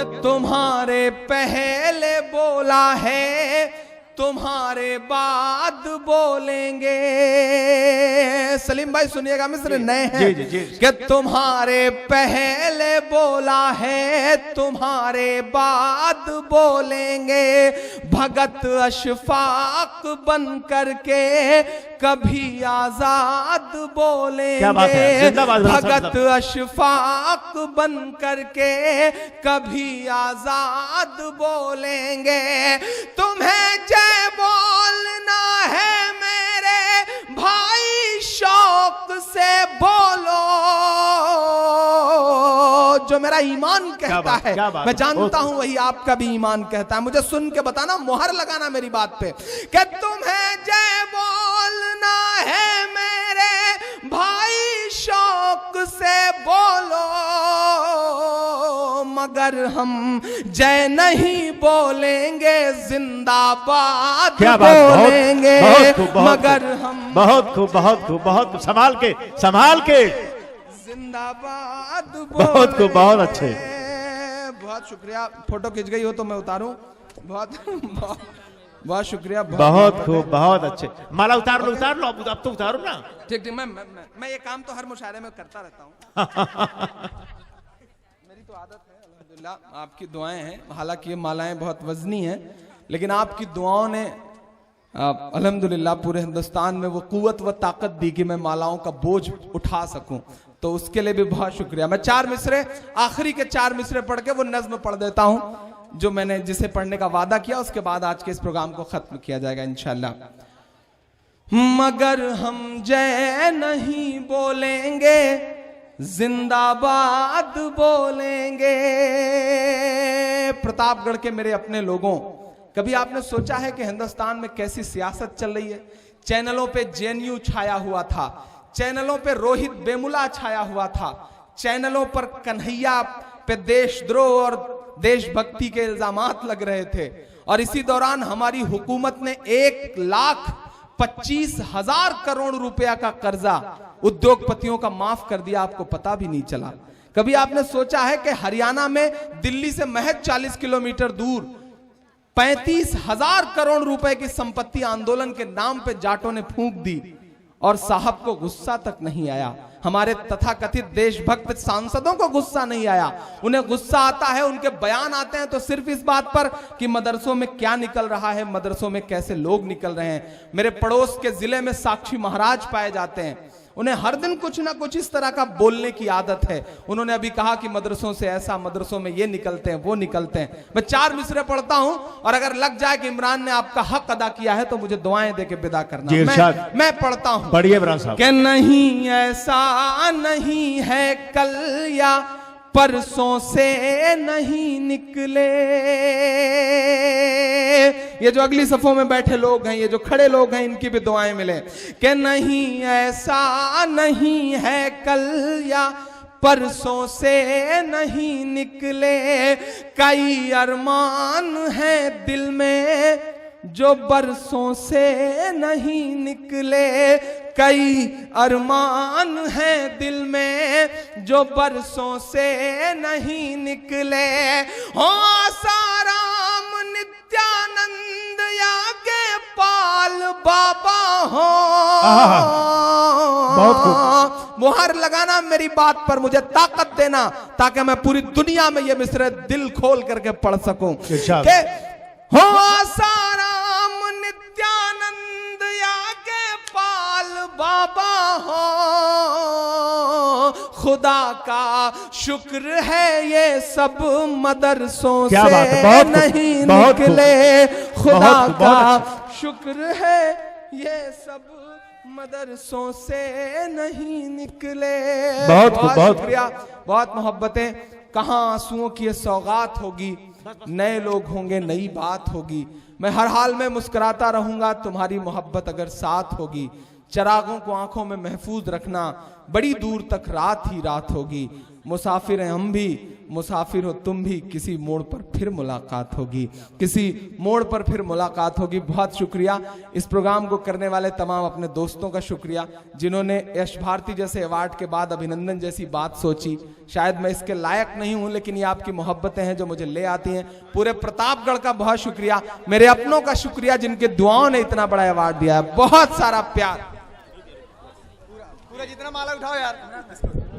कि तुम्हारे पहले बोला है तुम्हारे बाद बोलेंगे। सलीम भाई सुनिएगा, मिस्र नए हैं। कि तुम्हारे पहले बोला है तुम्हारे बाद बोलेंगे। भगत अशफाक बन करके कभी आजाद बोलेंगे। भगत अशफाक बन करके कभी आजाद बोलेंगे। तुम्हें जय बोलना है मेरे भाई शौक से बोलो। जो मेरा ईमान कहता है मैं जानता हूं वही आपका भी ईमान कहता है। मुझे सुन के बताना, मोहर लगाना मेरी बात पे कि तुम्हें जय बोलना है मेरे भाई शौक से बोलो। मगर हम जय नहीं बोलेंगे जिंदाबाद बोलेंगे। मगर हम बहुत खूब बहुत खूब बहुत संभाल के जिंदाबाद बहुत खूब, बहुत अच्छे, बहुत शुक्रिया। फोटो खिंच गई हो तो मैं उतारूं? बहुत शुक्रिया। बहुत खूब, बहुत अच्छे। माला उतार लो अब तो उतारो ना। ठीक मैं ये काम तो हर मुशायरे में करता रहता हूँ। मेरी तो आदत है अल्हम्दुलिल्लाह। आपकी दुआएं हैं, हालांकि ये मालाएं बहुत वजनी हैं, लेकिन आपकी दुआओं ने अल्हम्दुलिल्लाह पूरे हिंदुस्तान में वो कुव्वत व ताकत दी कि मैं मालाओं का बोझ उठा सकूं। तो उसके लिए भी बहुत शुक्रिया। मैं 4 मिसरे, आखिरी के 4 मिसरे पढ़ के वो नज्म पढ़ देता हूं जो मैंने जिसे पढ़ने का वादा किया। उसके बाद आज के इस प्रोग्राम को खत्म किया जाएगा इंशाल्लाह। मगर हम जय नहीं बोलेंगे जिंदाबाद बोलेंगे। प्रतापगढ़ के मेरे अपने लोगों, कभी आपने सोचा है कि हिंदुस्तान में कैसी सियासत चल रही है? चैनलों पे जेएनयू छाया हुआ था, चैनलों पे रोहित बेमुला छाया हुआ था, चैनलों पर कन्हैया पे देशद्रोह और देशभक्ति के इल्जामात लग रहे थे। और इसी दौरान हमारी हुकूमत ने 1,25,000 करोड़ रुपया का कर्जा उद्योगपतियों का माफ कर दिया। आपको पता भी नहीं चला। कभी आपने सोचा है कि हरियाणा में दिल्ली से महज 40 किलोमीटर दूर 35,000 करोड़ रुपए की संपत्ति आंदोलन के नाम पे जाटों ने फूंक दी और साहब को गुस्सा तक नहीं आया? हमारे तथाकथित देशभक्त सांसदों को गुस्सा नहीं आया। उन्हें गुस्सा आता है, उनके बयान आते हैं तो सिर्फ इस बात पर कि मदरसों में क्या निकल रहा है, मदरसों में कैसे लोग निकल रहे हैं। मेरे पड़ोस के जिले में साक्षी महाराज पाए जाते हैं, उन्हें हर दिन कुछ ना कुछ इस तरह का बोलने की आदत है। उन्होंने अभी कहा कि मदरसों से ऐसा, मदरसों में ये निकलते हैं, वो निकलते हैं। मैं 4 मिसरे पढ़ता हूं और अगर लग जाए कि इमरान ने आपका हक अदा किया है तो मुझे दुआएं देके विदा करना। मैं पढ़ता हूं। पढ़िए इमरान साहब। कि नहीं ऐसा नहीं है कल या परसों से नहीं निकले। ये जो अगली सफों में बैठे लोग हैं, ये जो खड़े लोग हैं, इनकी भी दुआएं मिले। कि नहीं ऐसा नहीं है कल या परसों से नहीं निकले। कई अरमान हैं दिल में जो बरसों से नहीं निकले। कई अरमान हैं दिल में जो बरसों से नहीं निकले। हो आसाराम नित्यानंद या के पाल बाबा हो। मुहर लगाना मेरी बात पर, मुझे ताकत देना ताकि मैं पूरी दुनिया में ये मिसरे दिल खोल करके पढ़ सकूं। हो आसाराम नित्यानंद या के पाल बाबा हो। खुदा का शुक्र है ये सब मदरसों से नहीं निकले। खुदा का शुक्र है ये सब मदरसों से नहीं निकले। बहुत शुक्रिया, बहुत मोहब्बतें। कहाँ आंसुओं की ये सौगात होगी, नए लोग होंगे, नई बात होगी। मैं हर हाल में मुस्कुराता रहूंगा, तुम्हारी मोहब्बत अगर साथ होगी। चरागों को आंखों में महफूज रखना, बड़ी दूर तक रात ही रात होगी। मुसाफिर हैं हम भी, मुसाफिर हो तुम भी, किसी मोड़ पर फिर मुलाकात होगी, किसी मोड़ पर फिर मुलाकात होगी। बहुत शुक्रिया इस प्रोग्राम को करने वाले तमाम अपने दोस्तों का शुक्रिया, जिन्होंने यश भारती जैसे अवार्ड के बाद अभिनंदन जैसी बात सोची। शायद मैं इसके लायक नहीं हूं, लेकिन ये आपकी मोहब्बतें हैं जो मुझे ले आती हैं। पूरे प्रतापगढ़ का बहुत शुक्रिया, मेरे अपनों का शुक्रिया जिनके दुआओं ने इतना बड़ा अवार्ड दिया है। बहुत सारा प्यार। पूरा जितना माला उठाओ यार।